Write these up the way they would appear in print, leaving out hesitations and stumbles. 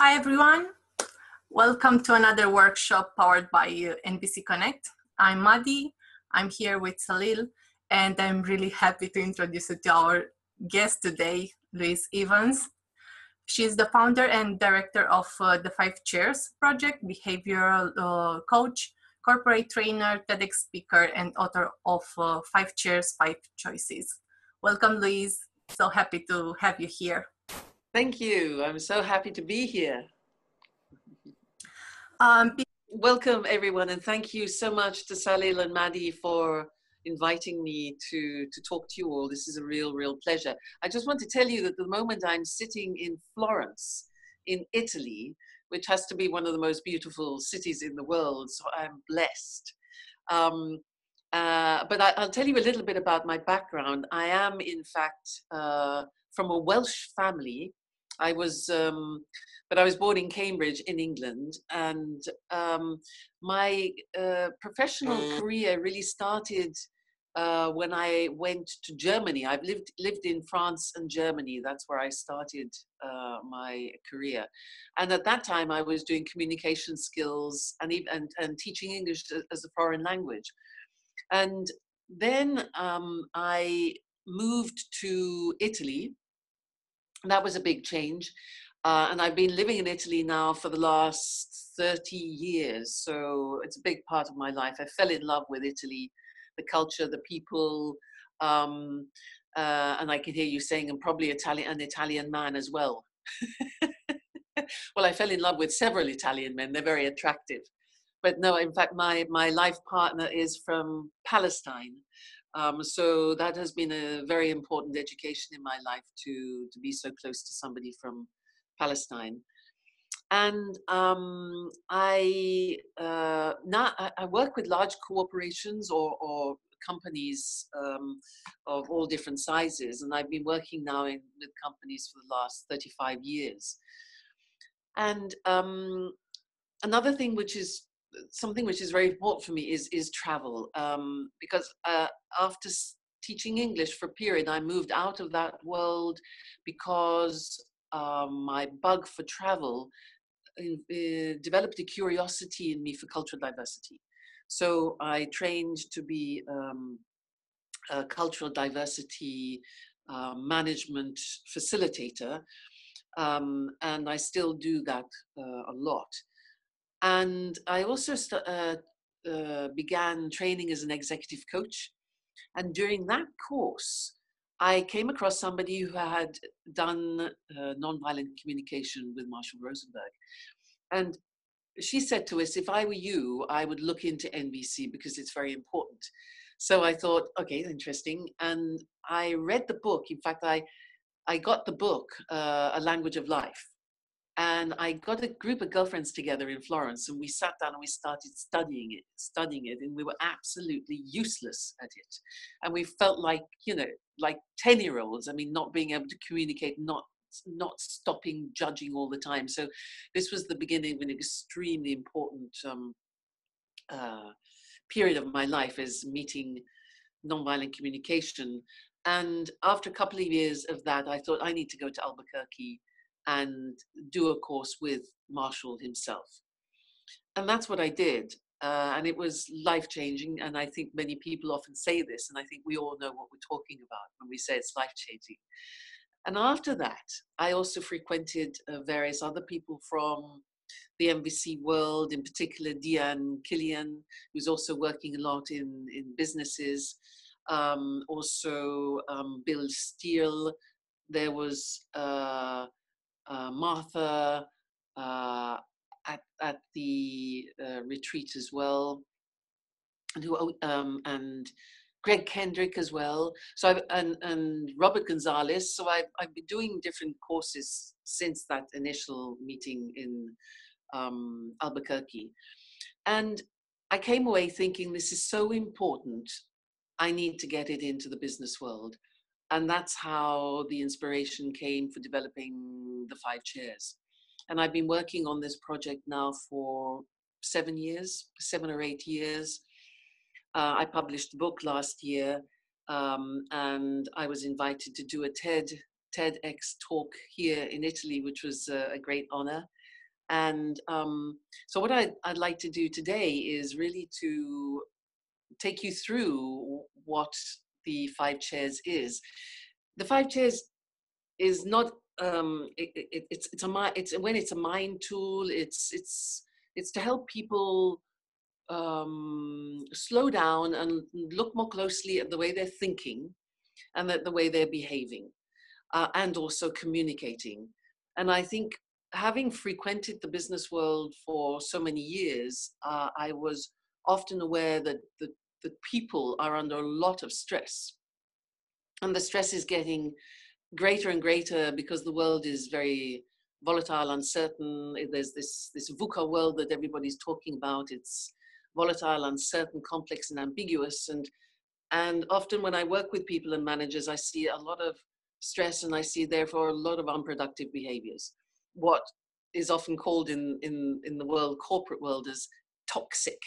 Hi everyone, welcome to another workshop powered by NVC Connect. I'm Madi, I'm here with Salil, and I'm really happy to introduce you to our guest today, Louise Evans. She's the founder and director of the 5 Chairs project, behavioral coach, corporate trainer, TEDx speaker, and author of 5 Chairs, 5 Choices. Welcome, Louise. So happy to have you here. Thank you. I'm so happy to be here. Welcome, everyone, and thank you so much to Salil and Madi for inviting me to talk to you all. This is a real pleasure. I just want to tell you that the moment I'm sitting in Florence, in Italy, which has to be one of the most beautiful cities in the world, so I'm blessed. But I'll tell you a little bit about my background. I am, in fact, from a Welsh family. But I was born in Cambridge in England, and my professional career really started when I went to Germany. I've lived in France and Germany. That's where I started my career. And at that time, I was doing communication skills and teaching English as a foreign language. And then I moved to Italy. That was a big change. And I've been living in Italy now for the last 30 years. So it's a big part of my life. I fell in love with Italy, the culture, the people. And I can hear you saying, I'm probably an Italian man as well. Well, I fell in love with several Italian men. They're very attractive. But no, in fact, my life partner is from Palestine. So that has been a very important education in my life to be so close to somebody from Palestine. And I work with large corporations or companies of all different sizes, and I've been working now with companies for the last 35 years. And another thing which is very important for me is travel, because after teaching English for a period, I moved out of that world because my bug for travel developed a curiosity in me for cultural diversity. So I trained to be a cultural diversity management facilitator, and I still do that a lot. And I also began training as an executive coach. And during that course, I came across somebody who had done nonviolent communication with Marshall Rosenberg. And she said to us, if I were you, I would look into NVC because it's very important. So I thought, okay, interesting. And I read the book. In fact, I got the book, A Language of Life. And I got a group of girlfriends together in Florence, and we sat down and we started studying it, and we were absolutely useless at it. And we felt like 10-year-olds. I mean, not being able to communicate, not stopping judging all the time. So this was the beginning of an extremely important period of my life, as meeting nonviolent communication. And after a couple of years of that, I thought I need to go to Albuquerque and do a course with Marshall himself. And that's what I did. And it was life-changing. And I think many people often say this, and I think we all know what we're talking about when we say it's life-changing. And after that, I also frequented various other people from the NVC world, in particular Deanne Killian, who's also working a lot in businesses. Also Bill Steele. There was Martha at the retreat as well, and Greg Kendrick as well. So and Robert Gonzalez. So I've been doing different courses since that initial meeting in Albuquerque, and I came away thinking this is so important. I need to get it into the business world. And that's how the inspiration came for developing the 5 Chairs. And I've been working on this project now for 7 or 8 years. I published a book last year, and I was invited to do a TED TEDx talk here in Italy, which was a great honor. And so what I'd like to do today is really to take you through what the 5 chairs is. The 5 chairs is not it's a mind tool. It's to help people slow down and look more closely at the way they're thinking and at the way they're behaving, and also communicating. And I think, having frequented the business world for so many years, I was often aware that the people are under a lot of stress. And the stress is getting greater and greater because the world is very volatile, uncertain. There's this VUCA world that everybody's talking about. It's volatile, uncertain, complex, and ambiguous. And often when I work with people and managers, I see a lot of stress, and I see therefore a lot of unproductive behaviors. What is often called in the world, corporate world, as toxic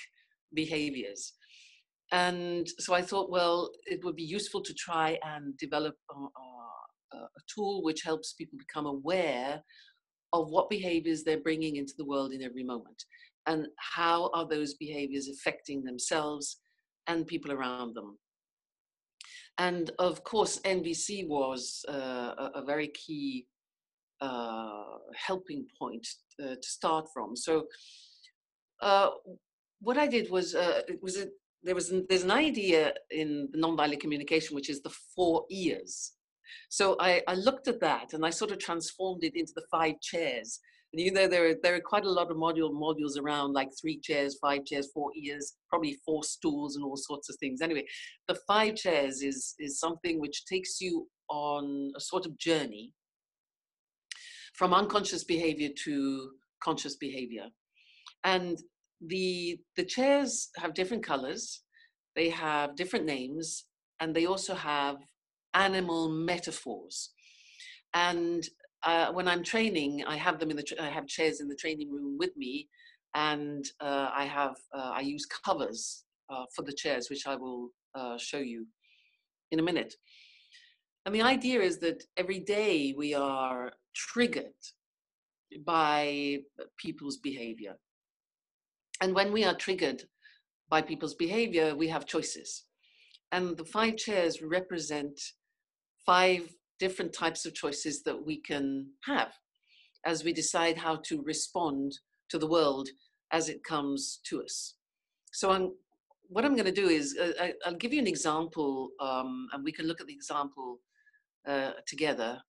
behaviors. And so I thought, well, it would be useful to try and develop a tool which helps people become aware of what behaviors they're bringing into the world in every moment, and how are those behaviors affecting themselves and people around them. And of course, NVC was a very key helping point to start from. So what I did was, there's an idea in nonviolent communication, which is the 4 ears. So I looked at that and I sort of transformed it into the 5 chairs. And you know, there are quite a lot of modules around, like 3 chairs, 5 chairs, 4 ears, probably 4 stools and all sorts of things. Anyway, the 5 chairs is something which takes you on a sort of journey from unconscious behavior to conscious behavior. And the chairs have different colors, they have different names, and they also have animal metaphors. And when I'm training, I have them I have chairs in the training room with me, and I use covers for the chairs, which I will show you in a minute. And the idea is that every day we are triggered by people's behavior. And when we are triggered by people's behavior, we have choices. And the 5 chairs represent 5 different types of choices that we can have as we decide how to respond to the world as it comes to us. So what I'm going to do is I'll give you an example, and we can look at the example together.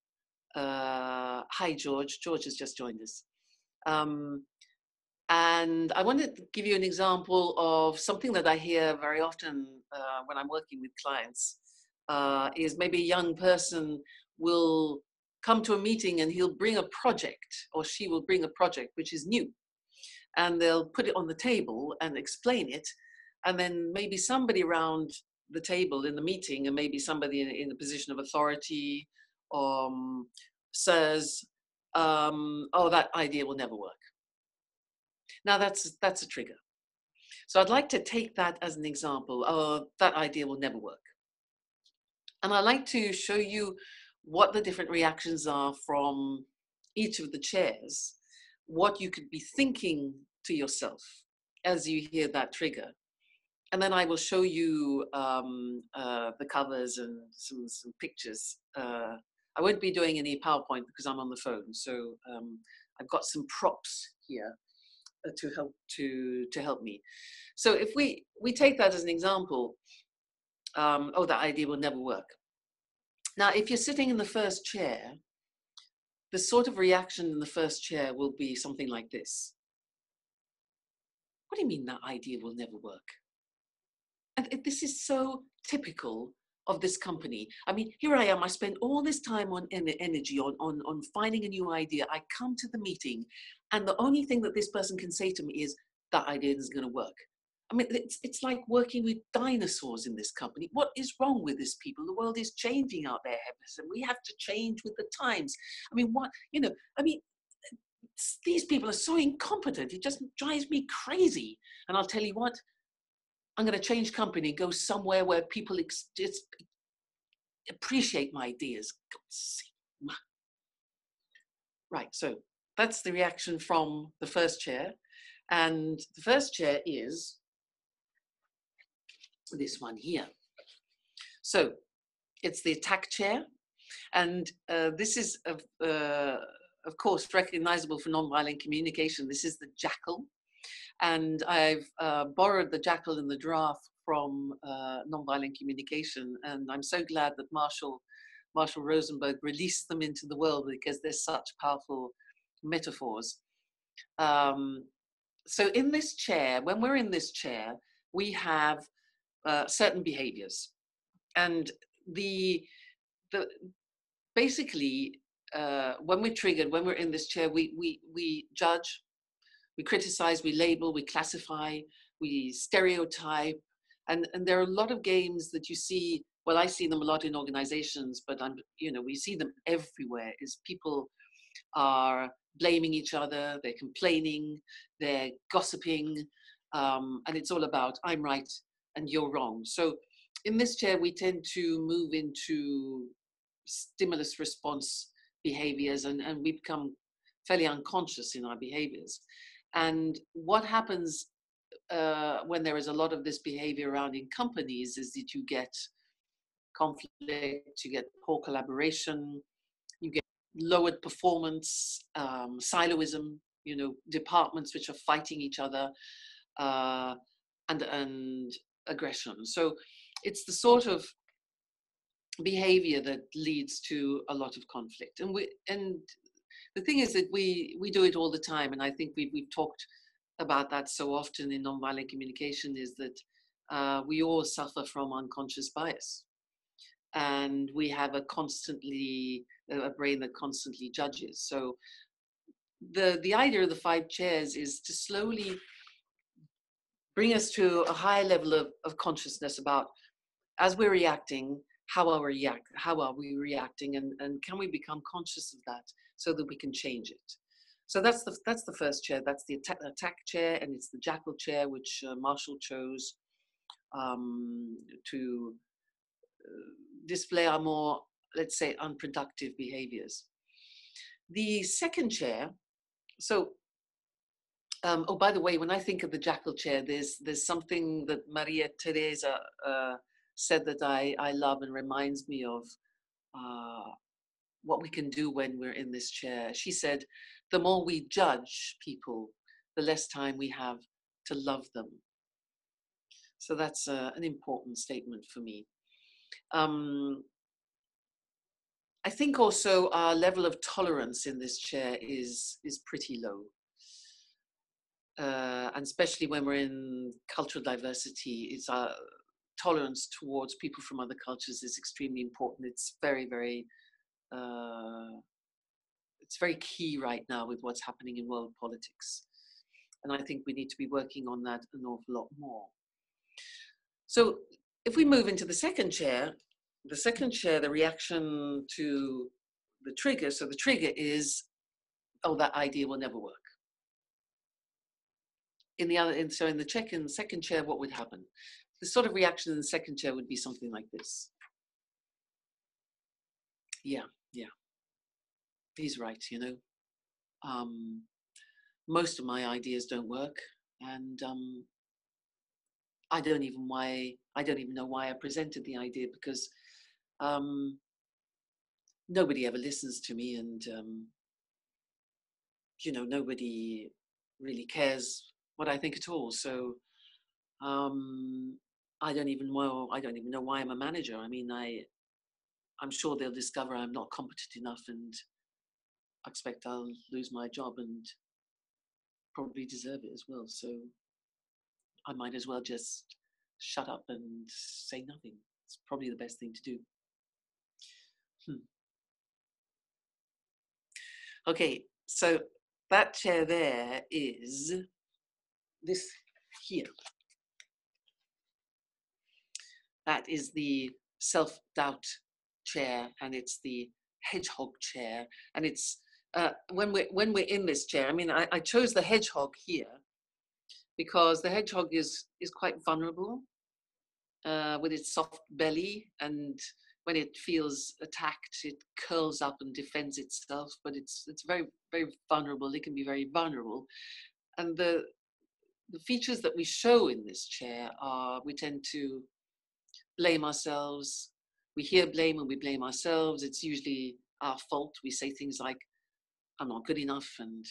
Hi, George. George has just joined us. And I wanted to give you an example of something that I hear very often when I'm working with clients, is maybe a young person will come to a meeting and he'll bring a project, or she will bring a project which is new. And they'll put it on the table and explain it. And then maybe somebody around the table in the meeting, and maybe somebody in a position of authority says, oh, that idea will never work. Now that's a trigger. So I'd like to take that as an example. Oh, that idea will never work. And I'd like to show you what the different reactions are from each of the chairs, what you could be thinking to yourself as you hear that trigger. And then I will show you the covers and some pictures. I won't be doing any PowerPoint because I'm on the phone. So I've got some props here to help me. So if we take that as an example, oh, that idea will never work. Now, if you're sitting in the first chair, the sort of reaction in the first chair will be something like this. What do you mean that idea will never work? And this is so typical of this company. I mean, here I am, I spend all this time on energy on finding a new idea. I come to the meeting and the only thing that this person can say to me is, that idea isn't going to work. I mean, it's like working with dinosaurs in this company. What is wrong with this people? The world is changing out there, and we have to change with the times. I mean, these people are so incompetent. It just drives me crazy. And I'll tell you what, I'm going to change company, go somewhere where people just appreciate my ideas. Right, so that's the reaction from the first chair. And the first chair is this one here. So it's the attack chair. And this is, of course, recognizable for nonviolent communication. This is the jackal. And I've borrowed the jackal in the draft from nonviolent communication. And I'm so glad that Marshall Rosenberg released them into the world, because they're such powerful metaphors. So in this chair, when we're in this chair, we have certain behaviors. And basically, when we're triggered, when we're in this chair, we judge, we criticize, we label, we classify, we stereotype. And there are a lot of games that you see. Well, I see them a lot in organizations, but we see them everywhere. Is people are blaming each other, they're complaining, they're gossiping, and it's all about I'm right and you're wrong. So in this chair, we tend to move into stimulus response behaviors, and we become fairly unconscious in our behaviors. And what happens when there is a lot of this behavior around in companies is that you get conflict, you get poor collaboration, you get lowered performance, siloism, departments which are fighting each other, and aggression. So it's the sort of behavior that leads to a lot of conflict. And the thing is that we do it all the time, and I think we've talked about that so often in nonviolent communication, is that we all suffer from unconscious bias, and we have a brain that constantly judges. So the idea of the 5 chairs is to slowly bring us to a high level of consciousness about, as we're reacting, how are we reacting, and can we become conscious of that so that we can change it. So that's the first chair. That's the attack chair, and it's the jackal chair, which Marshall chose to display our more, let's say, unproductive behaviors. The second chair, so oh, by the way, when I think of the jackal chair, there's something that Maria Teresa said that I love and reminds me of what we can do when we're in this chair. She said, the more we judge people, the less time we have to love them. So that's an important statement for me. I think also our level of tolerance in this chair is pretty low. And especially when we're in cultural diversity, it's our tolerance towards people from other cultures is extremely important. It's very, very, it's very key right now with what's happening in world politics. And I think we need to be working on that an awful lot more. So if we move into the second chair, the reaction to the trigger. So the trigger is, oh, that idea will never work. In the second chair, what would happen? The sort of reaction in the second chair would be something like this. Yeah, he's right, most of my ideas don't work, and I don't even know why I presented the idea, because nobody ever listens to me, and nobody really cares what I think at all. So I don't even know why I'm a manager. I mean, I'm sure they'll discover I'm not competent enough, and I expect I'll lose my job and probably deserve it as well. So I might as well just shut up and say nothing. It's probably the best thing to do. Okay, so that chair there is this here. That is the self-doubt chair, and it's the hedgehog chair. And it's when we're in this chair, I mean, I chose the hedgehog here because the hedgehog is quite vulnerable with its soft belly, and when it feels attacked, it curls up and defends itself, but it's very, very vulnerable. It can be very vulnerable. And the features that we show in this chair are, we tend to blame ourselves. We hear blame and we blame ourselves. It's usually our fault. We say things like, I'm not good enough, and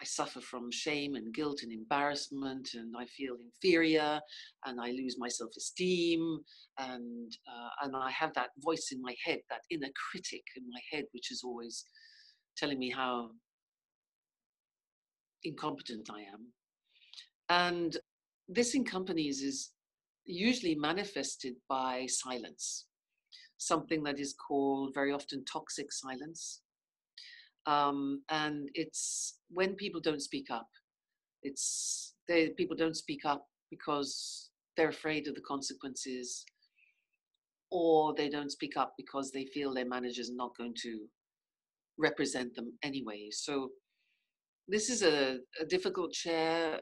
I suffer from shame and guilt and embarrassment, and I feel inferior, and I lose my self-esteem, and I have that voice in my head, that inner critic in my head, which is always telling me how incompetent I am. And this in companies is usually manifested by silence, something that is called very often toxic silence. And it's when people don't speak up. People don't speak up because they're afraid of the consequences, or they don't speak up because they feel their manager's not going to represent them anyway. So this is a difficult chair,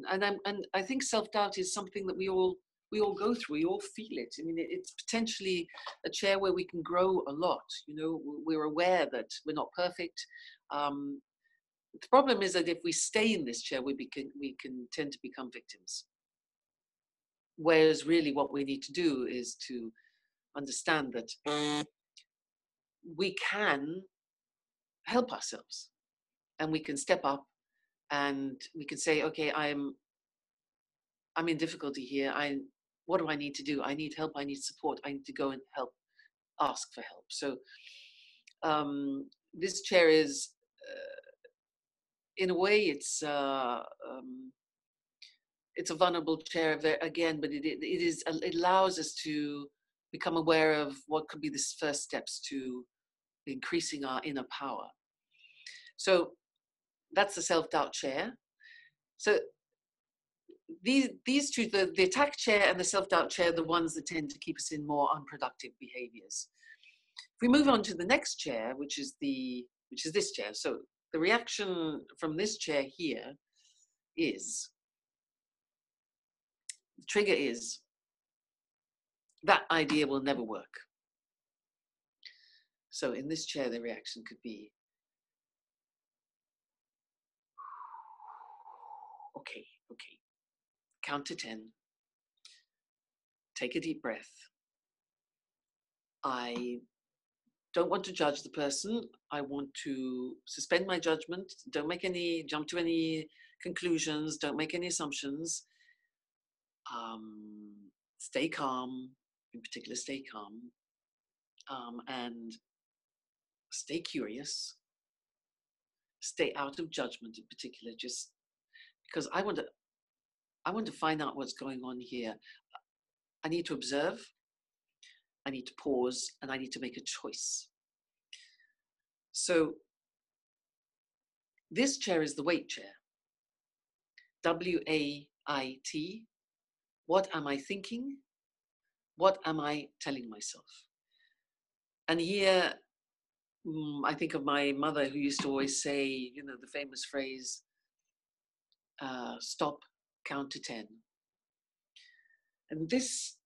and I think self-doubt is something that we all go through. We all feel it. I mean, it's potentially a chair where we can grow a lot. You know, we're aware that we're not perfect. The problem is that if we stay in this chair, we can tend to become victims. Whereas really what we need to do is to understand that we can help ourselves, and we can step up, and we can say, okay, I'm in difficulty here. What do I need to do? I need help. I need support. I need to go and help, ask for help. So this chair is, in a way, it's a vulnerable chair again, but it allows us to become aware of what could be the first steps to increasing our inner power. So that's the self-doubt chair. So these two, the attack chair and the self-doubt chair, are the ones that tend to keep us in more unproductive behaviors. If we move on to the next chair, which is this chair. So the reaction from this chair here is, the trigger is, that idea will never work. So in this chair, the reaction could be, okay, count to 10, take a deep breath. I don't want to judge the person. I want to suspend my judgment. Don't jump to any conclusions. Don't make any assumptions. Stay calm, in particular, stay calm, and stay curious. Stay out of judgment, in particular, just because I want to find out what's going on here. I need to observe. I need to pause, and I need to make a choice. So this chair is the wait chair. W-A-I-T. What am I thinking? What am I telling myself? And here, I think of my mother, who used to always say, you know, the famous phrase, stop, count to 10. And this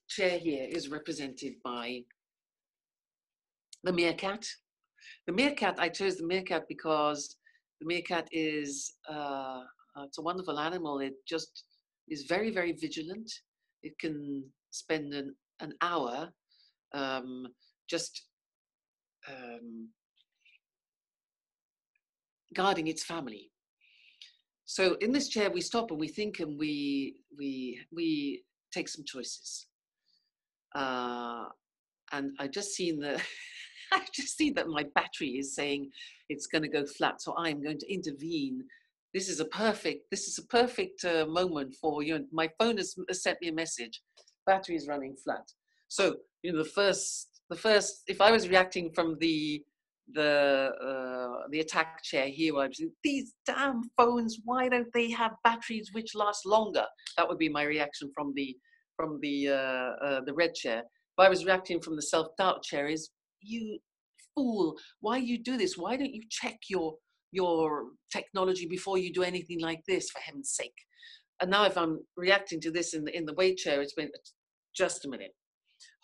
chair here is represented by the meerkat. The meerkat, I chose the meerkat because the meerkat is, it's a wonderful animal. It just is very, very vigilant. It can spend an hour just guarding its family. So in this chair, we stop and we think, and we take some choices. And I just seen that my battery is saying it's going to go flat, so I'm going to intervene. This is a perfect moment for you. My phone has sent me a message. Battery is running flat. So you know, the first. If I was reacting from the attack chair here, I'd say, these damn phones, why don't they have batteries which last longer? That would be my reaction from the red chair. If I was reacting from the self-doubt chair, is, you fool, why you do this? Why don't you check your technology before you do anything like this, for heaven's sake? And now if I'm reacting to this in the weight chair, it's been just a minute.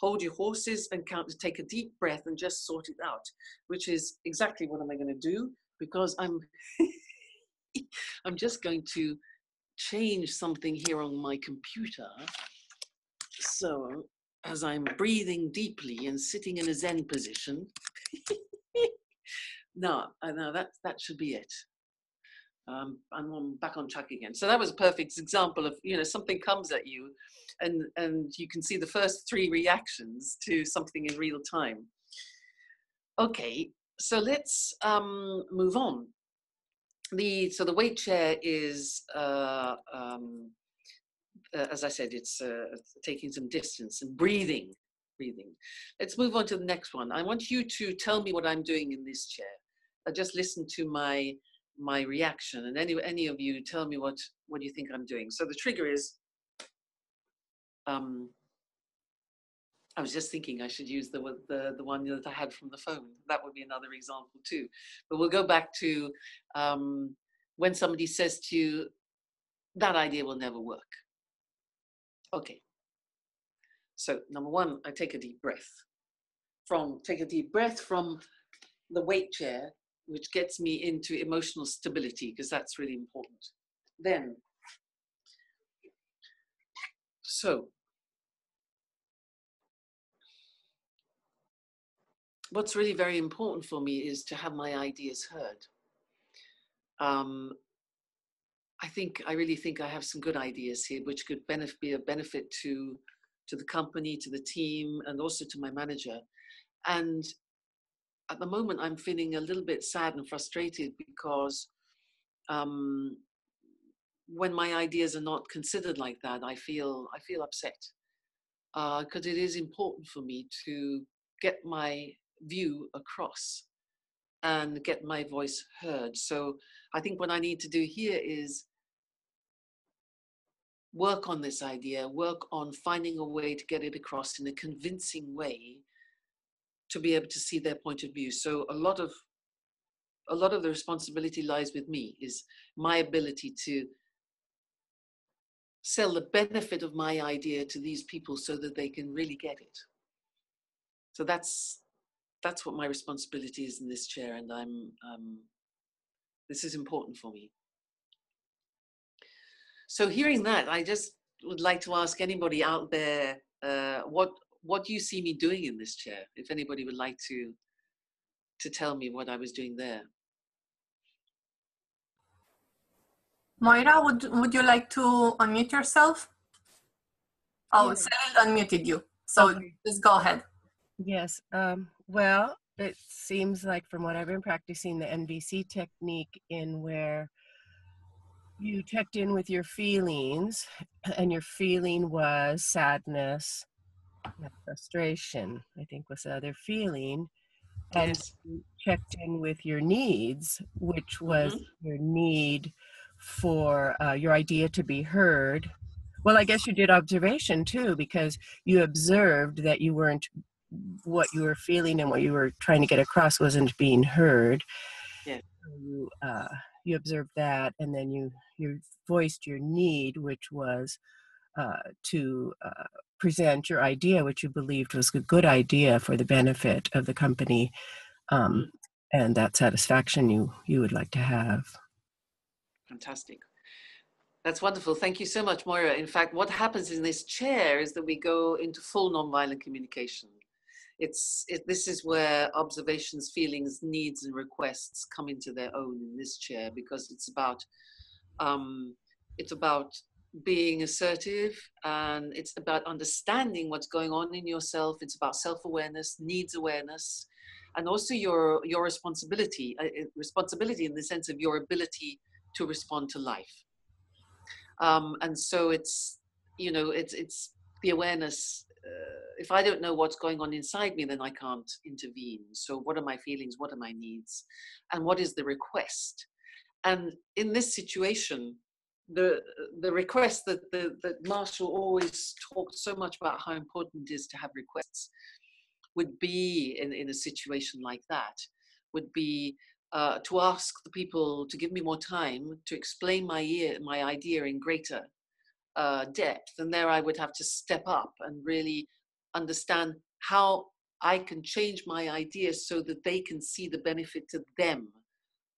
Hold your horses and take a deep breath and just sort it out, which is exactly what am I going to do, because I'm just going to change something here on my computer. So as I'm breathing deeply and sitting in a Zen position, no, that should be it. I'm back on track again. So that was a perfect example of, something comes at you and you can see the first 3 reactions to something in real time. Okay, so let's move on. So the weight chair is, as I said, it's taking some distance and breathing. Let's move on to the next one. I want you to tell me what I'm doing in this chair. Just listen to my reaction, and any of you tell me what you think I'm doing. So the trigger is, I was just thinking I should use the one that I had from the phone. That would be another example too. But we'll go back to when somebody says to you, that idea will never work. Okay. So number 1, I take a deep breath. Take a deep breath from the weight chair, which gets me into emotional stability, because that's really important. Then, so what's really very important for me is to have my ideas heard. I really think I have some good ideas here, which could be a benefit to the company, to the team, and also to my manager. And at the moment, I'm feeling a little bit sad and frustrated because when my ideas are not considered like that, I feel upset, because it is important for me to get my view across and get my voice heard. So I think what I need to do here is work on this idea, work on finding a way to get it across in a convincing way to be able to see their point of view. So a lot of the responsibility lies with me, is my ability to sell the benefit of my idea to these people so that they can really get it. So that's what my responsibility is in this chair, and this is important for me. So hearing that, I just would like to ask anybody out there, what do you see me doing in this chair? If anybody would like to tell me what I was doing there. Moira, would you like to unmute yourself? Oh, Yes. Salil unmuted you, so Okay. just go ahead. Yes. Well, it seems like from what I've been practicing, the NVC technique, in where you checked in with your feelings, and your feeling was sadness, frustration, I think was the other feeling. And Yes. you checked in with your needs, which was your need for your idea to be heard. Well, I guess you did observation too, because you observed that you weren't, what you were feeling and what you were trying to get across wasn't being heard. Yeah. You observed that, and then you voiced your need, which was to present your idea, which you believed was a good idea for the benefit of the company, and that satisfaction you would like to have. Fantastic. That's wonderful. Thank you so much, Moira. In fact, what happens in this chair is that we go into full nonviolent communication. This is where observations, feelings, needs, and requests come into their own in this chair, because it's about being assertive, and it's about understanding what's going on in yourself. It's about self-awareness, needs awareness, and also your responsibility in the sense of your ability to respond to life. And so it's the awareness. If I don't know what's going on inside me, then I can't intervene. So what are my feelings? What are my needs? And what is the request? And in this situation, the request that Marshall always talked so much about, how important it is to have requests, would be in a situation like that, would be to ask the people to give me more time to explain my idea in greater depth. And there I would have to step up and really understand how I can change my ideas so that they can see the benefit to them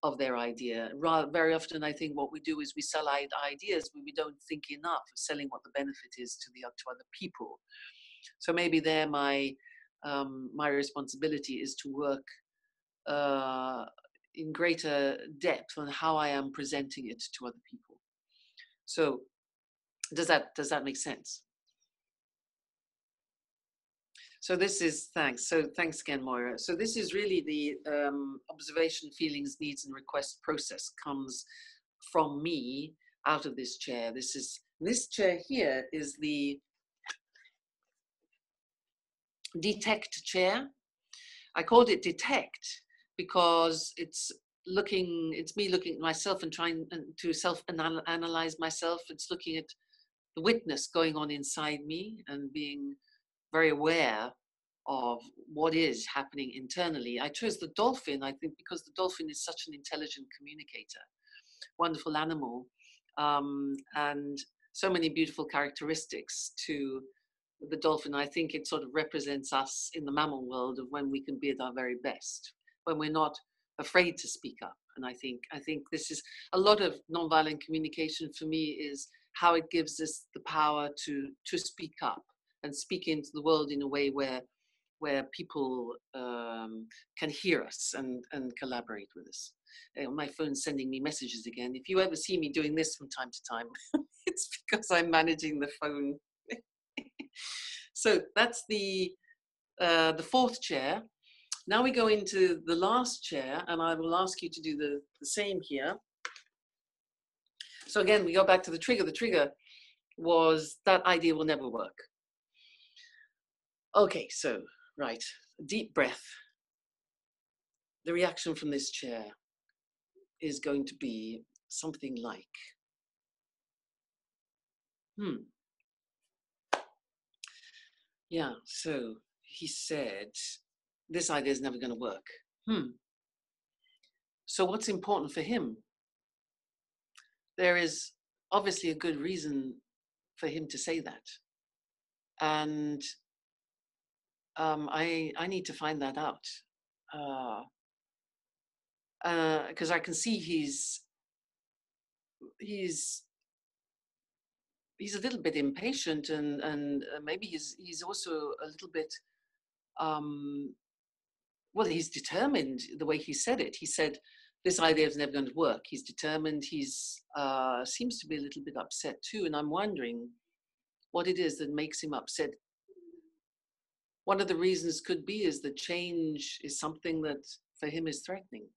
of their idea. Very often I think what we do is we sell ideas, but we don't think enough of selling what the benefit is to other people. So maybe there my responsibility is to work in greater depth on how I am presenting it to other people. So does that make sense? So this is, thanks. So thanks again, Moira. So this is really the observation, feelings, needs, and request process comes from me out of this chair. This chair here is the detect chair. I called it detect because it's me looking at myself and trying to self-analyze myself. It's looking at the witness going on inside me and being very aware of what is happening internally. I chose the dolphin, I think, because the dolphin is such an intelligent communicator, wonderful animal, and so many beautiful characteristics to the dolphin. I think it sort of represents us in the mammal world of when we can be at our very best, when we're not afraid to speak up. And I think this is a lot of nonviolent communication for me, is how it gives us the power to speak up and speak into the world in a way where people can hear us and collaborate with us. My phone's sending me messages again. If you ever see me doing this from time to time, it's because I'm managing the phone. So that's the fourth chair. Now we go into the last chair, and I will ask you to do the same here. So again, we go back to the trigger. The trigger was that idea will never work. Okay, so, right, deep breath. The reaction from this chair is going to be something like, yeah, so he said, this idea is never going to work. So what's important for him? There is obviously a good reason for him to say that. And I need to find that out. Because I can see he's a little bit impatient, and maybe he's also a little bit well, he's determined. The way he said it, he said this idea is never going to work. He's determined. He's seems to be a little bit upset too, and I'm wondering what it is that makes him upset. One of the reasons could be is that change is something that for him is threatening.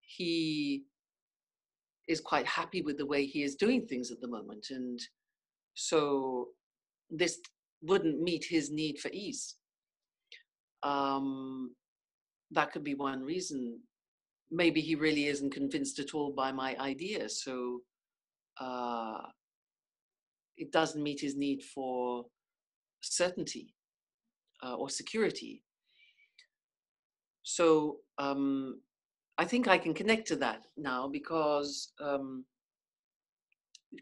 He is quite happy with the way he is doing things at the moment, and so this wouldn't meet his need for ease. That could be one reason. Maybe he really isn't convinced at all by my idea, so it doesn't meet his need for certainty or security. So I think I can connect to that now, because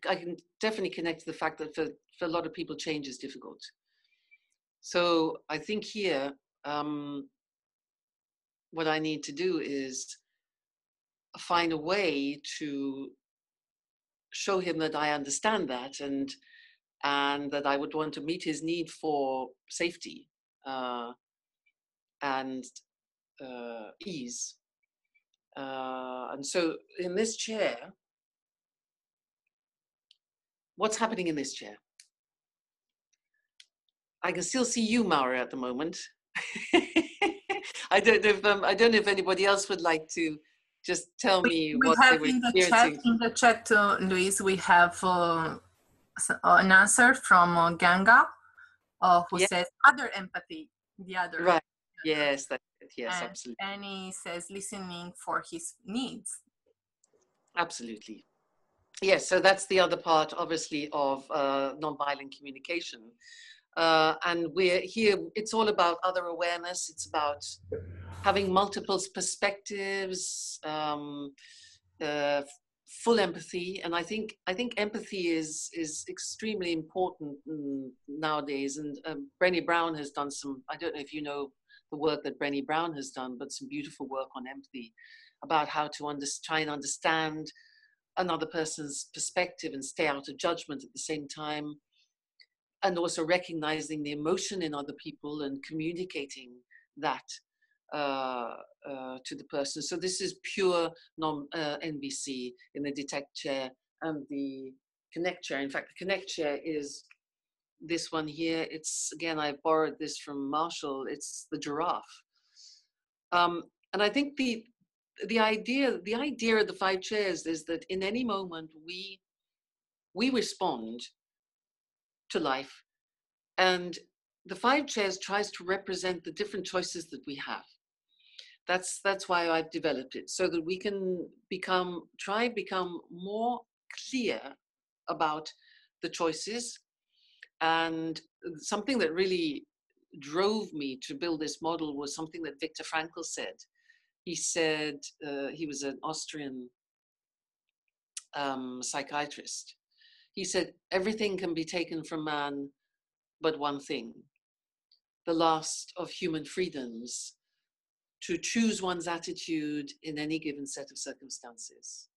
I can definitely connect to the fact that for a lot of people, change is difficult. So I think here, what I need to do is find a way to show him that I understand that, and that I would want to meet his need for safety and ease. And so in this chair, what's happening in this chair? I can still see you, Maura, at the moment. I don't know if anybody else would like to just tell me what they were experiencing. In the chat, Louise, we have an answer from Ganga, who says other empathy, the other. Right. Yes, that's it. Yes, and absolutely. And he says listening for his needs. Absolutely. Yes, so that's the other part, obviously, of nonviolent communication. And we're here, it's all about other awareness. It's about having multiple perspectives, full empathy, and I think empathy is extremely important nowadays. And Brené Brown has done some, I don't know if you know the work that Brené Brown has done, but some beautiful work on empathy, about how to try and understand another person's perspective and stay out of judgment at the same time, and also recognizing the emotion in other people and communicating that to the person. So this is pure NVC in the Detect Chair and the Connect Chair. In fact, the Connect Chair is this one here. It's, again, I borrowed this from Marshall. It's the giraffe. And I think the idea of the 5 chairs is that in any moment we respond to life, and the 5 chairs tries to represent the different choices that we have. That's why I've developed it, so that we can become more clear about the choices. And something that really drove me to build this model was something that Viktor Frankl said. He said, he was an Austrian psychiatrist. He said, everything can be taken from man but one thing, the last of human freedoms, to choose one's attitude in any given set of circumstances.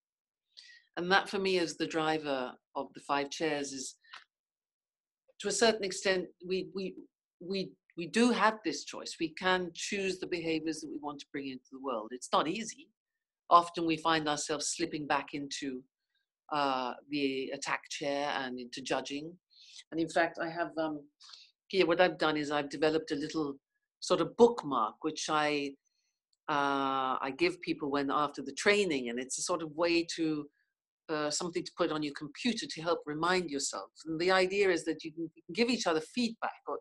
And that for me is the driver of the 5 chairs. Is, to a certain extent, we do have this choice. We can choose the behaviors that we want to bring into the world. It's not easy. Often we find ourselves slipping back into the attack chair and into judging. And in fact, I have here, what I've done is I've developed a little sort of bookmark, which I give people when after the training, and it's a sort of way to something to put on your computer to help remind yourself. And the idea is that you can give each other feedback, or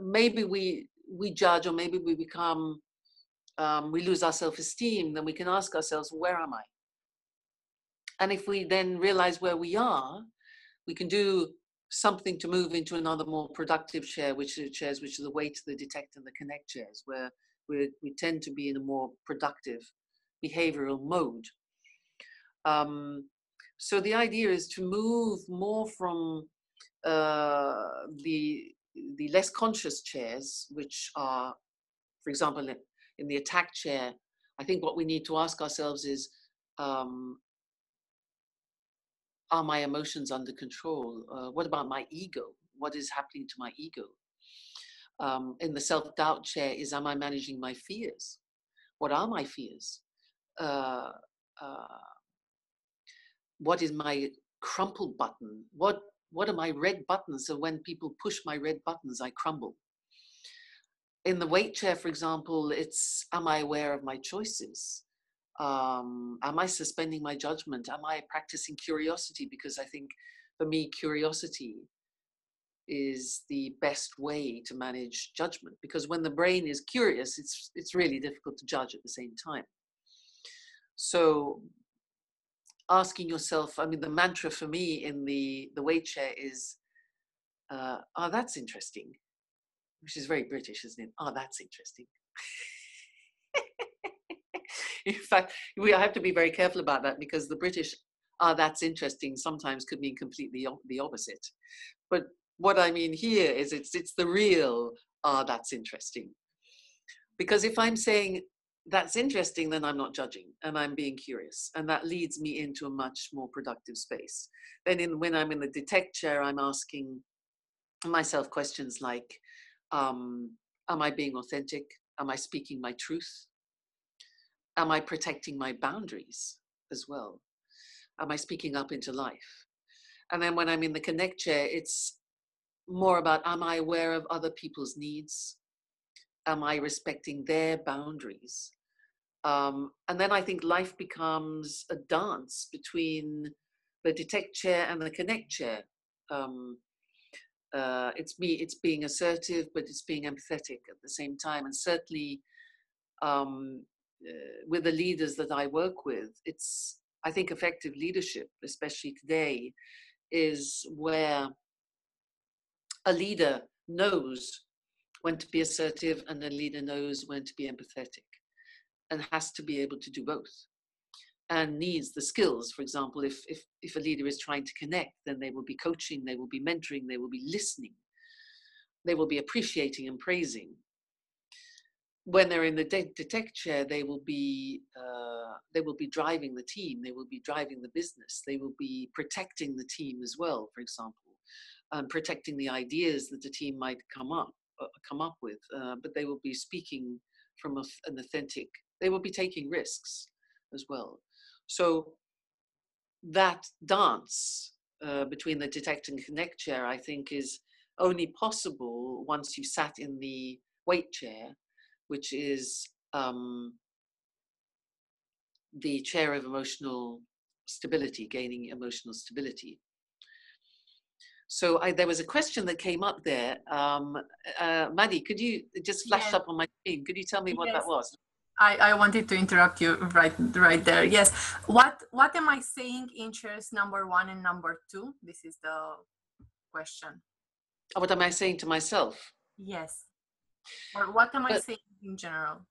maybe we judge, or maybe we become we lose our self-esteem. Then we can ask ourselves, where am I? And if we then realize where we are, we can do something to move into another more productive chair, which are chairs which are the way to the Detect and the Connect chairs, where we tend to be in a more productive behavioral mode. So the idea is to move more from the less conscious chairs, which are, for example, in the attack chair. I think what we need to ask ourselves is, are my emotions under control? What about my ego? What is happening to my ego? In the self-doubt chair is, am I managing my fears? What are my fears? What is my crumple button? What are my red buttons? So when people push my red buttons, I crumble. In the weight chair, for example, it's, am I aware of my choices? Am I suspending my judgment? Am I practicing curiosity? Because I think for me, curiosity is the best way to manage judgment, because when the brain is curious, it's really difficult to judge at the same time. So asking yourself, I mean, the mantra for me in the weight chair is, oh, that's interesting, which is very British, isn't it? Oh, that's interesting. In fact, I have to be very careful about that, because the British, that's interesting, sometimes could mean completely the opposite. But what I mean here is it's the real, that's interesting. Because if I'm saying that's interesting, then I'm not judging and I'm being curious. And that leads me into a much more productive space. Then when I'm in the Detect chair, I'm asking myself questions like, am I being authentic? Am I speaking my truth? Am I protecting my boundaries as well? Am I speaking up into life? And then when I'm in the Connect chair, it's more about, am I aware of other people's needs? Am I respecting their boundaries? And then I think life becomes a dance between the Detect chair and the Connect chair. It's being assertive, but it's being empathetic at the same time. And certainly, with the leaders that I work with, it's, I think effective leadership, especially today, is where a leader knows when to be assertive and a leader knows when to be empathetic, and has to be able to do both. and needs the skills. For example, if a leader is trying to connect, then they will be coaching, they will be mentoring, they will be listening, they will be appreciating and praising. When they're in the detect chair, they will be driving the team, they will be driving the business, they will be protecting the team as well, for example, protecting the ideas that the team might come up with, but they will be speaking from an authentic, they will be taking risks as well. So that dance between the detect and connect chair, I think, is only possible once you sat in the wait chair, which is the chair of emotional stability, gaining emotional stability. So there was a question that came up there. Maddie, could you just flash up on my screen? Could you tell me what that was? I wanted to interrupt you right there. Yes. What am I saying in chairs number 1 and number 2? This is the question. What am I saying to myself? Yes. Or what am I saying in general?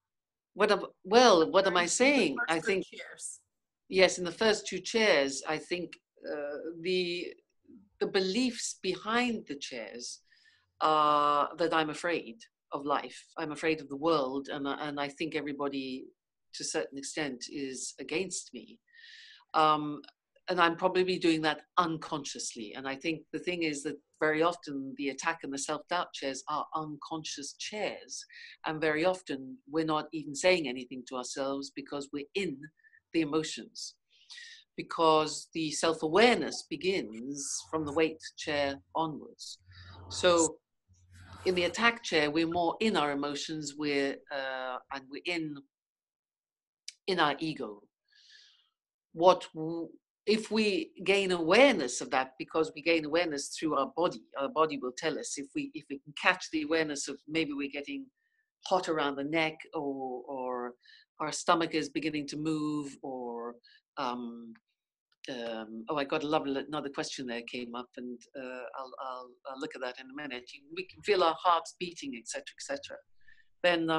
What am I saying? I think chairs. Yes, in the first 2 chairs, I think the beliefs behind the chairs are that I'm afraid of life. I'm afraid of the world, and I think everybody, to a certain extent, is against me. And I'm probably doing that unconsciously. And I think the thing is that very often the attack and the self-doubt chairs are unconscious chairs. And very often we're not even saying anything to ourselves because we're in the emotions. Because the self-awareness begins from the wait chair onwards. So in the attack chair, we're more in our emotions, we're in our ego. If we gain awareness of that, because we gain awareness through our body will tell us. If we can catch the awareness of maybe we're getting hot around the neck, or our stomach is beginning to move, or I got another question there came up, and I'll look at that in a minute. We can feel our hearts beating, etc., etc. Then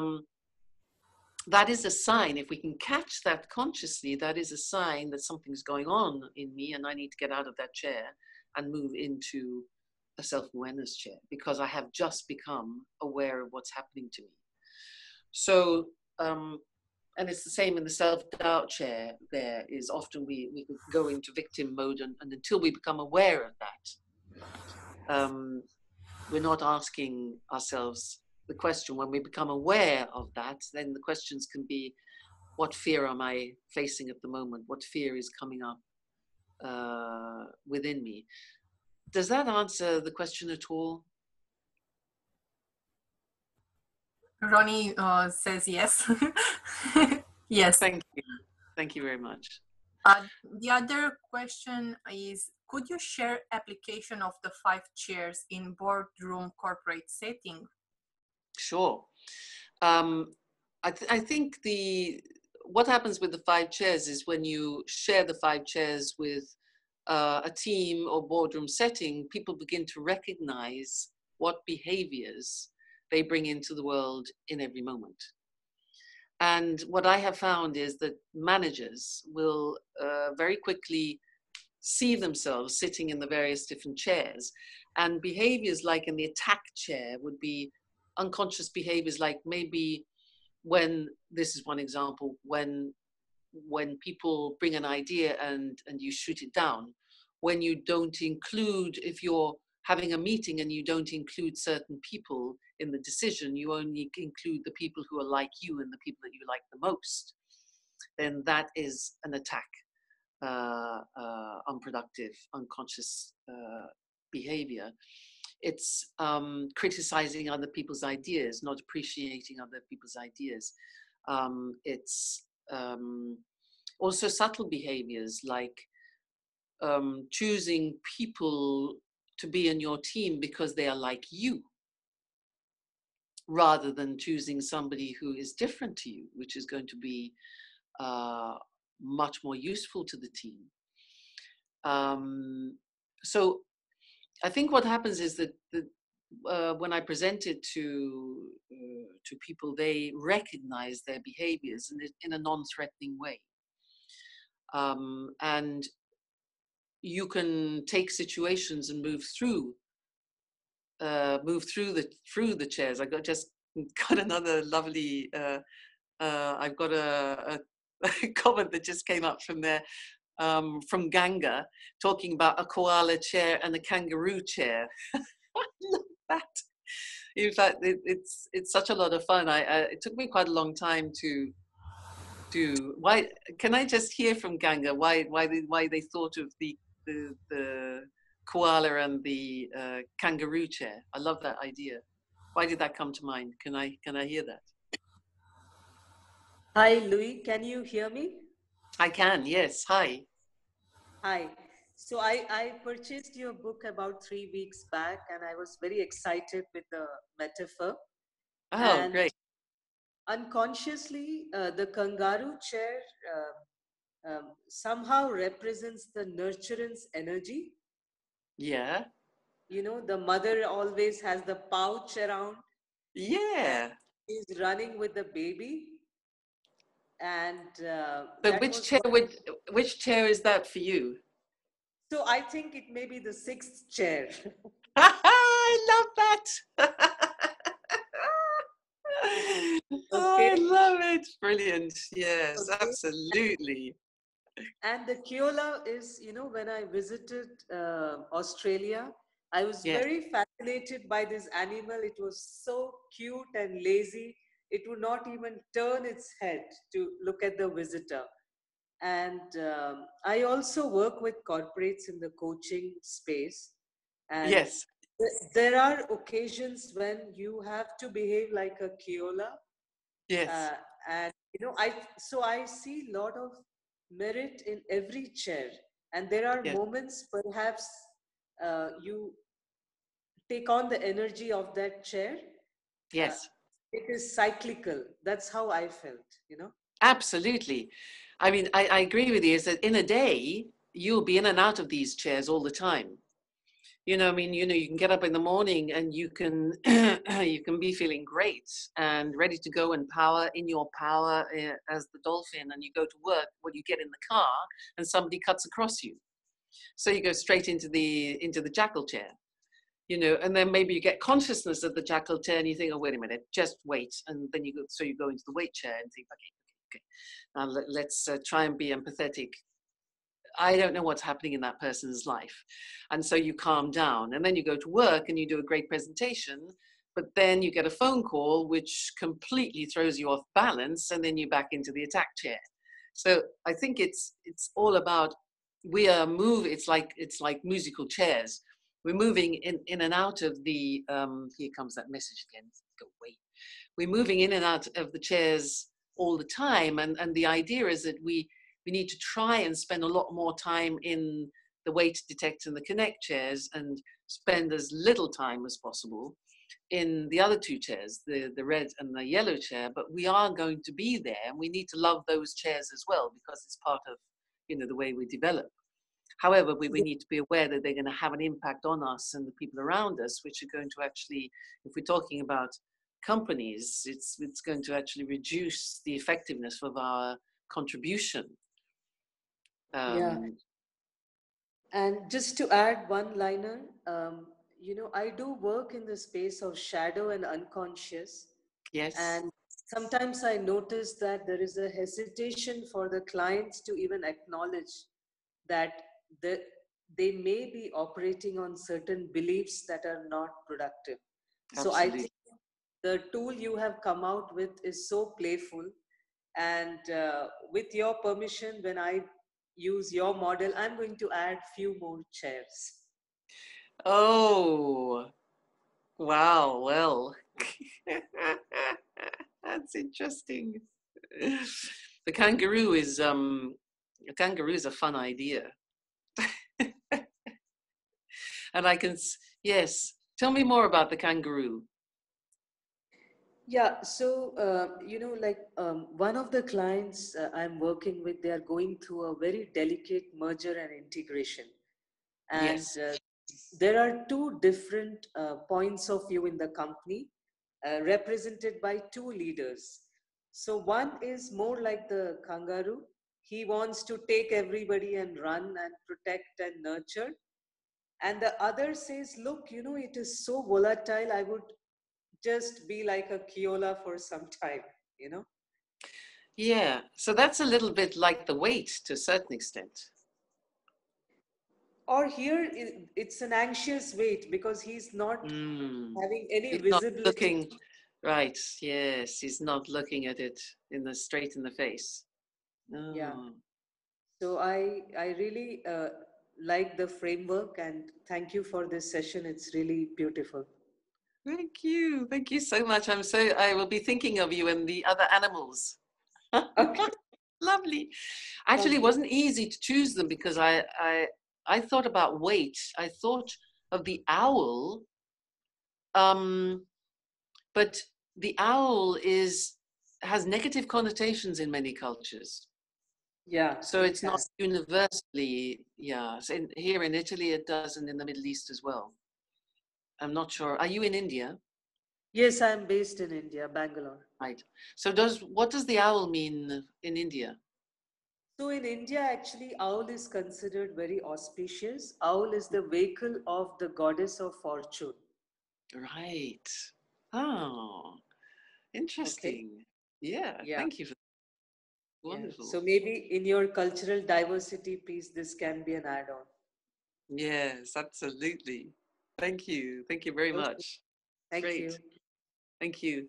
that is a sign. If we can catch that consciously, that is a sign that something's going on in me, and I need to get out of that chair and move into a self-awareness chair, because I have just become aware of what's happening to me. So, and it's the same in the self-doubt chair. There is often we go into victim mode, and until we become aware of that, we're not asking ourselves the question. When we become aware of that, then the questions can be, what fear am I facing at the moment? What fear is coming up within me? Does that answer the question at all? Ronnie says yes. Yes. Thank you. Thank you very much. The other question is, could you share application of the 5 chairs in boardroom corporate setting? Sure. I think what happens with the 5 chairs is when you share the 5 chairs with a team or boardroom setting, people begin to recognize what behaviors they bring into the world in every moment. And what I have found is that managers will very quickly see themselves sitting in the various different chairs, and behaviors like in the attack chair would be unconscious behaviors, like maybe when, this is one example, when people bring an idea and you shoot it down, when you don't include, if you're having a meeting and you don't include certain people in the decision, you only include the people who are like you and the people that you like the most, then that is an attack, unproductive, unconscious behavior. It's criticizing other people's ideas, not appreciating other people's ideas. It's also subtle behaviors like choosing people to be in your team because they are like you, rather than choosing somebody who is different to you, which is going to be much more useful to the team. So I think what happens is that when I present it to people, they recognize their behaviors in a non-threatening way. and you can take situations and move through the chairs. I just got another lovely. I've got a comment that just came up from there, from Ganga, talking about a koala chair and a kangaroo chair. I love that. In fact, it's such a lot of fun. It took me quite a long time to why. Can I just hear from Ganga why they thought of the koala and the kangaroo chair? I love that idea. Why did that come to mind? Can I hear that? Hi, Louis. Can you hear me? I can. Yes. Hi. Hi. So I purchased your book about 3 weeks back, and I was very excited with the metaphor. Oh, and great. Unconsciously, the kangaroo chair somehow represents the nurturance energy. Yeah. You know, the mother always has the pouch around. Yeah. She's running with the baby. And So that which was chair? Which chair is that for you? So I think it may be the 6th chair. I love that. Okay. I love it. Brilliant. Yes, Okay. absolutely. And the Kiola is, you know, when I visited Australia, I was Yes. very fascinated by this animal. It was so cute and lazy. It would not even turn its head to look at the visitor. And I also work with corporates in the coaching space. And Yes. there are occasions when you have to behave like a Kiola. Yes. And you know, I see a lot of merit in every chair, and there are Yes. moments perhaps you take on the energy of that chair. Yes. It is cyclical. That's how I felt, you know. Absolutely. I mean, I agree with you. Is that in a day you'll be in and out of these chairs all the time. You know, I mean, you know, you can get up in the morning and you can you can be feeling great and ready to go and power in your power as the dolphin, and you go to work. When you get in the car and somebody cuts across you, so you go straight into the jackal chair. You know, and then maybe you get consciousness of the jackal chair and you think, oh, wait a minute, just wait, and then you go into the weight chair and think, okay, now let's try and be empathetic. I don't know what's happening in that person's life. And so you calm down, and then you go to work and you do a great presentation, but then you get a phone call which completely throws you off balance, and then you're back into the attack chair. So I think it's all about, it's like musical chairs. We're moving in and out of the, here comes that message again, go away. We're moving in and out of the chairs all the time. And the idea is that we need to try and spend a lot more time in the weight detect and the connect chairs, and spend as little time as possible in the other two chairs, the red and the yellow chair. But we are going to be there, and we need to love those chairs as well, because it's part of, you know, the way we develop. However, we need to be aware that they're going to have an impact on us and the people around us, which are going to actually, if we're talking about companies, it's going to actually reduce the effectiveness of our contribution. Yeah. And just to add one liner, you know, I do work in the space of shadow and unconscious. Yes. And sometimes I notice that there is a hesitation for the clients to even acknowledge that they may be operating on certain beliefs that are not productive. Absolutely. So I think the tool you have come out with is so playful. And with your permission, when I use your model, I'm going to add few more chairs. Oh, wow. Well, that's interesting. The kangaroo is a fun idea. And I can, yes, tell me more about the kangaroo. Yeah, so, you know, like one of the clients I'm working with, they are going through a very delicate merger and integration. And Yes. There are two different points of view in the company, represented by two leaders. So one is more like the kangaroo. he wants to take everybody and run and protect and nurture. And the other says, look, you know, it is so volatile. I would just be like a Kiola for some time, you know? Yeah, so that's a little bit like the weight to a certain extent. Or here, it's an anxious wait because he's not having any He's not visibility. looking, right, yes, he's not looking at it straight in the face. Oh. Yeah. So I really like the framework, and thank you for this session. It's really beautiful. Thank you so much. I will be thinking of you and the other animals. Okay. Lovely. Actually, it wasn't easy to choose them because I thought about weight. I thought of the owl, but the owl has negative connotations in many cultures. Yeah. So it's not universally, yeah. So here in Italy, it does, and in the Middle East as well. I'm not sure. Are you in India? Yes, I'm based in India, Bangalore. Right. So what does the owl mean in India? So in India, actually, owl is considered very auspicious. Owl is the vehicle of the goddess of fortune. Right. Oh, interesting. Okay. Yeah, thank you for that. Wonderful. Yeah. So maybe in your cultural diversity piece, this can be an add-on. Yes, absolutely. Thank you. Thank you very much. Thank you. Thank you.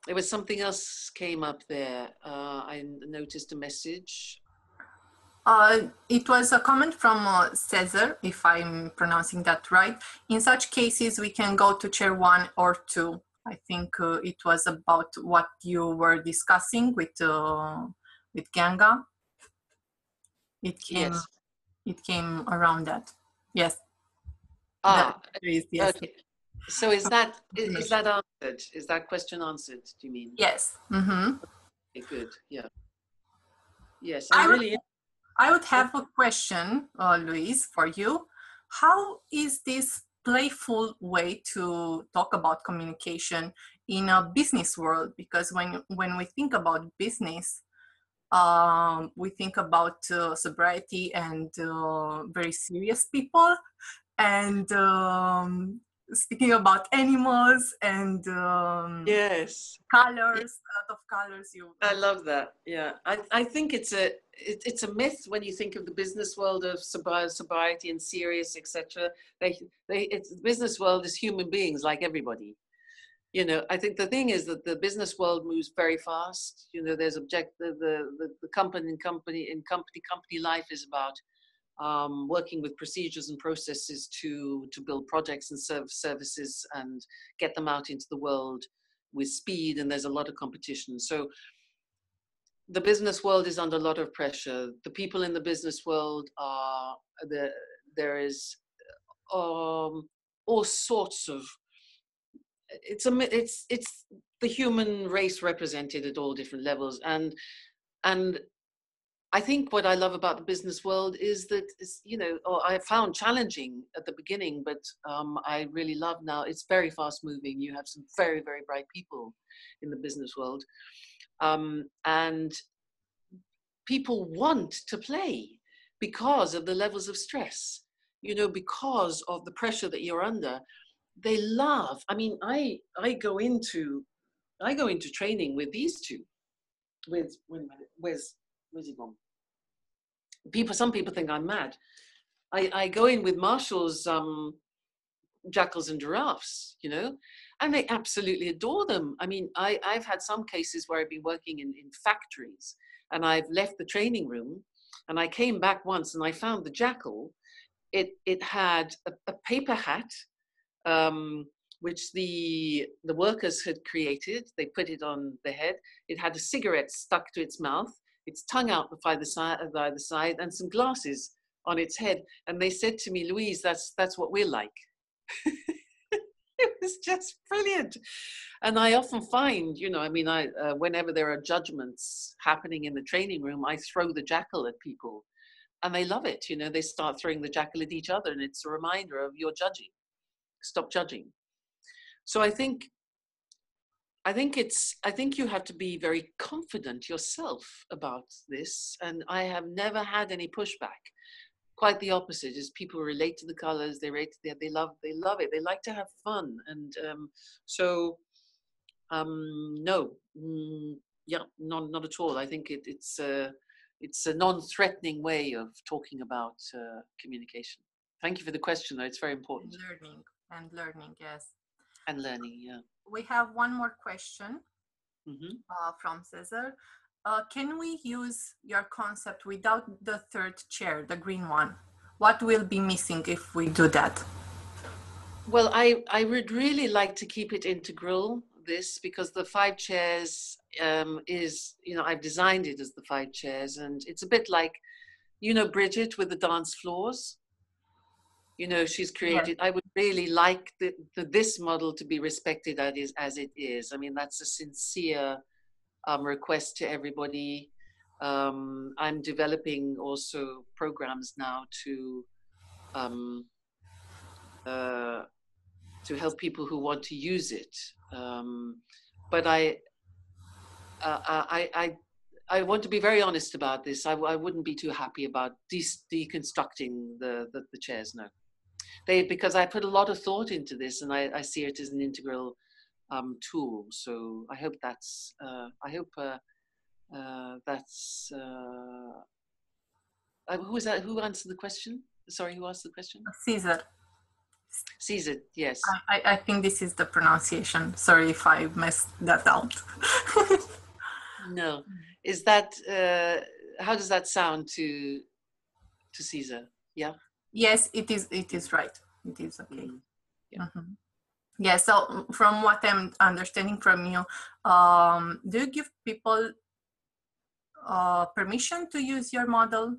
There was something else came up there. I noticed a message. It was a comment from Cesar, if I'm pronouncing that right. In such cases, we can go to chair 1 or 2. I think it was about what you were discussing with Ganga. It came around that. Yes. Yes. Okay. So is that answered? Is that question answered, do you mean? Yes. Mm-hmm. Okay, good. Yeah. Yes, I would have a question, Louise, for you. How is this playful way to talk about communication in a business world? Because when we think about business, we think about sobriety and very serious people, and speaking about animals and yes, colors, a lot of colors. I love that. Yeah, I think it's a myth when you think of the business world of sobriety and serious, etc. The business world is human beings like everybody. You know, I think the thing is that the business world moves very fast. You know, there's the company life is about working with procedures and processes to build projects and services and get them out into the world with speed, and there's a lot of competition. So the business world is under a lot of pressure. The people in the business world there is all sorts of, it's the human race represented at all different levels, and I think what I love about the business world is that, you know, I found challenging at the beginning, but I really love now. It's very fast moving. You have some very, very bright people in the business world. And people want to play because of the levels of stress, you know, because of the pressure that you're under. They love, I mean, I go into training with these two, where's he gone? Some people think I'm mad. I go in with Marshall's jackals and giraffes, you know, and they absolutely adore them. I mean, I've had some cases where I've been working in factories, and I've left the training room, and I came back once and I found the jackal. It had a paper hat, which the workers had created. They put it on the head. It had a cigarette stuck to its mouth, its tongue out by the side, and some glasses on its head. And they said to me, Louise, that's what we're like. It was just brilliant. And I often find, you know, I mean, whenever there are judgments happening in the training room, I throw the jackal at people, and they love it. You know, they start throwing the jackal at each other, and it's a reminder of you're judging. Stop judging. So I think I think you have to be very confident yourself about this, and I have never had any pushback. Quite the opposite is people relate to the colors, they love it, they like to have fun, and no, yeah, not at all. I think it's a non-threatening way of talking about communication. Thank you for the question, though. It's very important. Learning, yes. And learning, yeah. We have one more question from Cesar. Can we use your concept without the third chair, the green one? What will be missing if we do that? Well, I would really like to keep it integral, this, because the 5 chairs is, I've designed it as the 5 chairs, and it's a bit like, Bridget with the dance floors. She's created, yes. I would really like this model to be respected as it is. I mean, that's a sincere request to everybody. I'm developing also programs now to help people who want to use it. But I want to be very honest about this. I wouldn't be too happy about deconstructing the chairs, no. Because I put a lot of thought into this, and I see it as an integral tool. So I hope that's who was that? Who answered the question? Sorry, who asked the question? Caesar. Caesar, yes. I think this is the pronunciation. Sorry if I messed that out. No, is that how does that sound to Caesar? Yeah. Yes, it is. It is right. It is okay. Mm-hmm. Yeah. Mm-hmm. Yeah. So, from what I'm understanding from you, do you give people permission to use your model?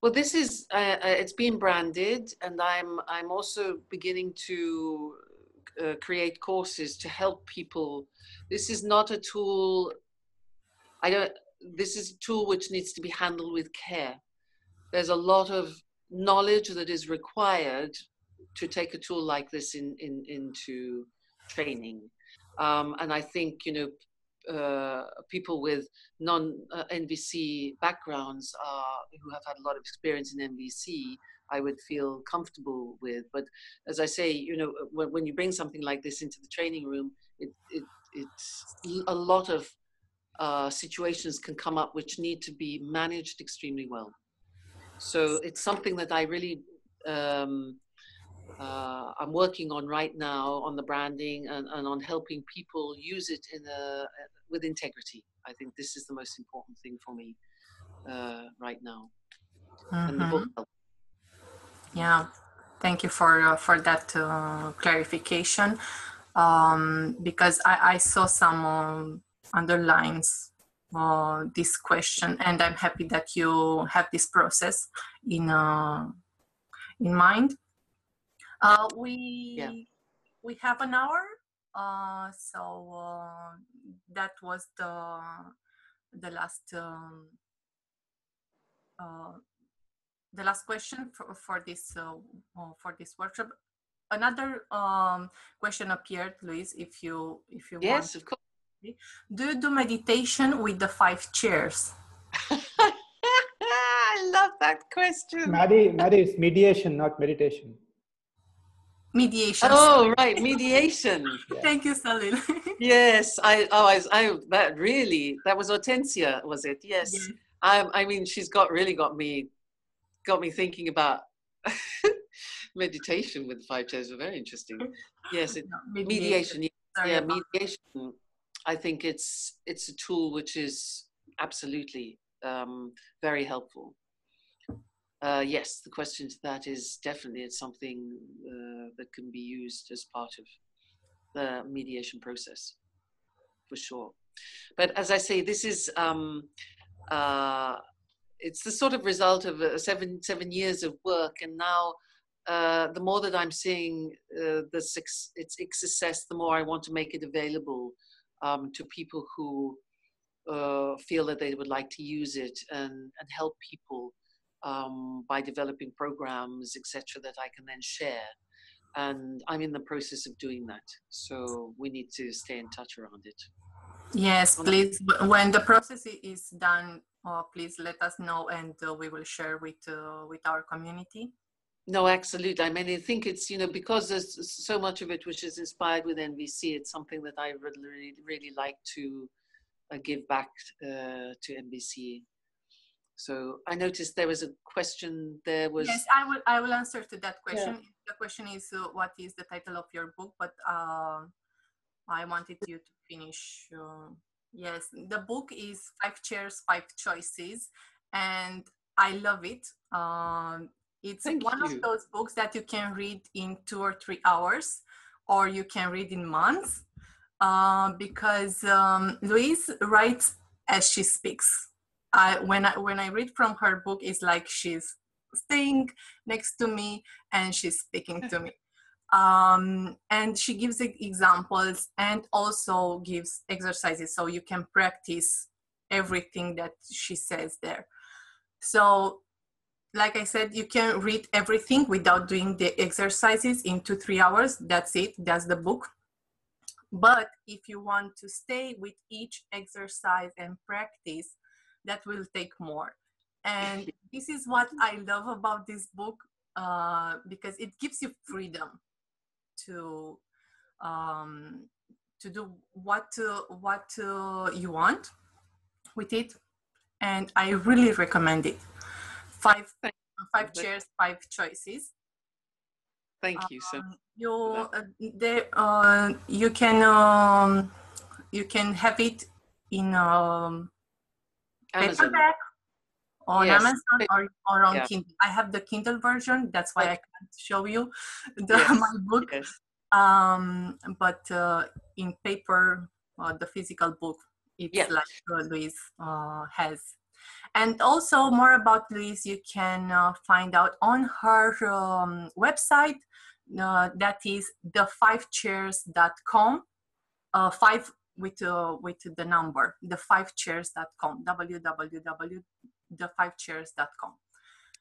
Well, this is it's been branded, and I'm also beginning to create courses to help people. This is not a tool. This is a tool which needs to be handled with care. There's a lot of knowledge that is required to take a tool like this into training, and I think people with non-NVC backgrounds who have had a lot of experience in NVC, I would feel comfortable with. But as I say, when you bring something like this into the training room, it's a lot of situations can come up which need to be managed extremely well. So it's something that I really I'm working on right now, on the branding and on helping people use it with integrity. I think this is the most important thing for me right now. Mm-hmm. And the book helps. Yeah, thank you for that clarification. Because I saw some underlines this question, and I'm happy that you have this process in mind. We have an hour, so that was the last question for this workshop. Another question appeared, Louise, if you yes, of course. Do you do meditation with the 5 chairs? I love that question. Maddie, it's mediation, not meditation. Mediation. Oh, right, mediation. Yeah. Thank you, Salil. Yes, that was Hortensia, was it? Yes. Yes. I mean, she's really got me thinking about meditation with 5 chairs. Were very interesting. Yes, mediation. Yeah, mediation. I think it's a tool which is absolutely very helpful. Yes, the question to that is definitely it's something that can be used as part of the mediation process, for sure. But as I say, this is it's the sort of result of 7 years of work, and now the more that I'm seeing its success, the more I want to make it available to people who feel that they would like to use it and help people by developing programs, etc., that I can then share. And I'm in the process of doing that. So we need to stay in touch around it. Yes, please. When the process is done, please let us know, and we will share with our community. No, absolutely. I mean, I think it's, you know, because there's so much of it which is inspired with NVC, it's something that I would really like to give back to NVC. So I noticed there was a question. There was. Yes, I will answer to that question. Yeah. The question is, what is the title of your book? But I wanted you to finish. Yes, the book is 5 Chairs, 5 Choices, and I love it. It's one of those books that you can read in 2 or 3 hours, or you can read in months, because Louise writes as she speaks. When I read from her book, it's like she's staying next to me and she's speaking to me. And she gives examples and also gives exercises, so you can practice everything that she says there. So, like I said, you can read everything without doing the exercises in 2-3 hours. That's it. That's the book. But if you want to stay with each exercise and practice, that will take more. And this is what I love about this book, because it gives you freedom to do what you want with it. And I really recommend it. 5 Chairs, 5 Choices. Thank you so much. You can have it in paperback on Amazon or on Kindle. I have the Kindle version. That's why I can't show you my book. Yes. But in paper, the physical book, it's like Louise has. And also more about Louise, you can find out on her website. That is the5chairs.com. 5 with the number, the5chairs.com. www.the5chairs.com.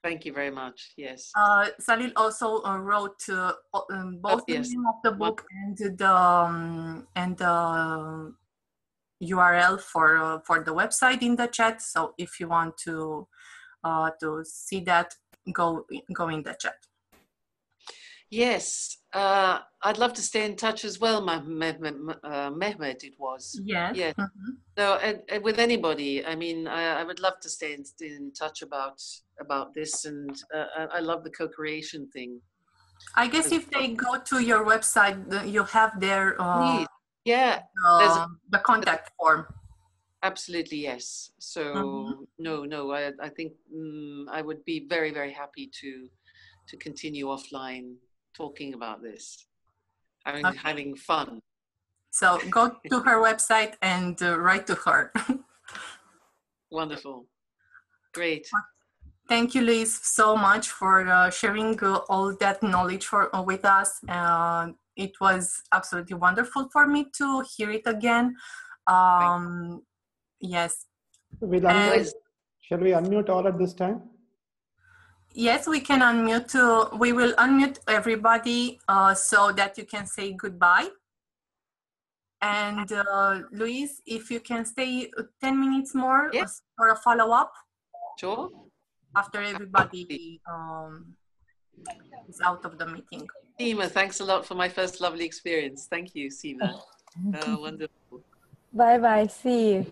Thank you very much. Yes. Salil also wrote both the name of the book and the URL for the website in the chat. So if you want to see that, go in the chat. Yes, I'd love to stay in touch as well, Mehmet. It was. Yes. Yes. So, and with anybody, I mean, I would love to stay in touch about this, and I love the co-creation thing. I guess if they go to your website, you have their the contact form. Absolutely, yes. So no, I think I would be very, very happy to continue offline talking about this, having fun. So go to her website and write to her. Wonderful. Great. Thank you, Louise, so much for sharing all that knowledge with us. It was absolutely wonderful for me to hear it again. Yes. Shall we unmute all at this time? Yes, we can unmute. We will unmute everybody so that you can say goodbye. And Louise, if you can stay 10 minutes more for a follow-up. Sure. After everybody is out of the meeting. Seema, thanks a lot for my first lovely experience. Thank you, Seema. Wonderful. Bye-bye. See you.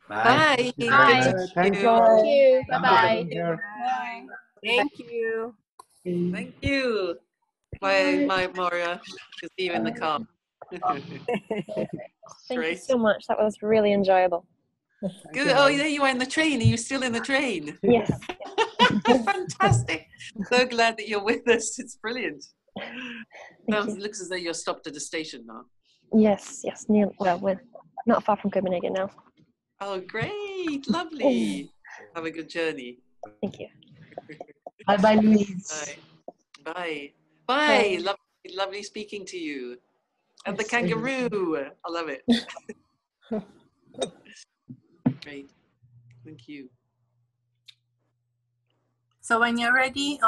Bye. Bye. Thank you. Bye-bye. Thank you. Thank you. My Moria, to see you in the car. Thank you so much. That was really enjoyable. Good. Oh, there you are in the train. Are you still in the train? Yes. Fantastic. So glad that you're with us. It looks as though you're stopped at a station now. Yes. Near, well, we're not far from Copenhagen now. Oh, great. Lovely. Have a good journey. Thank you. Bye-bye, Louise. Bye. Bye. Lovely speaking to you. And the kangaroo. I love it. Great. Thank you. So when you're ready,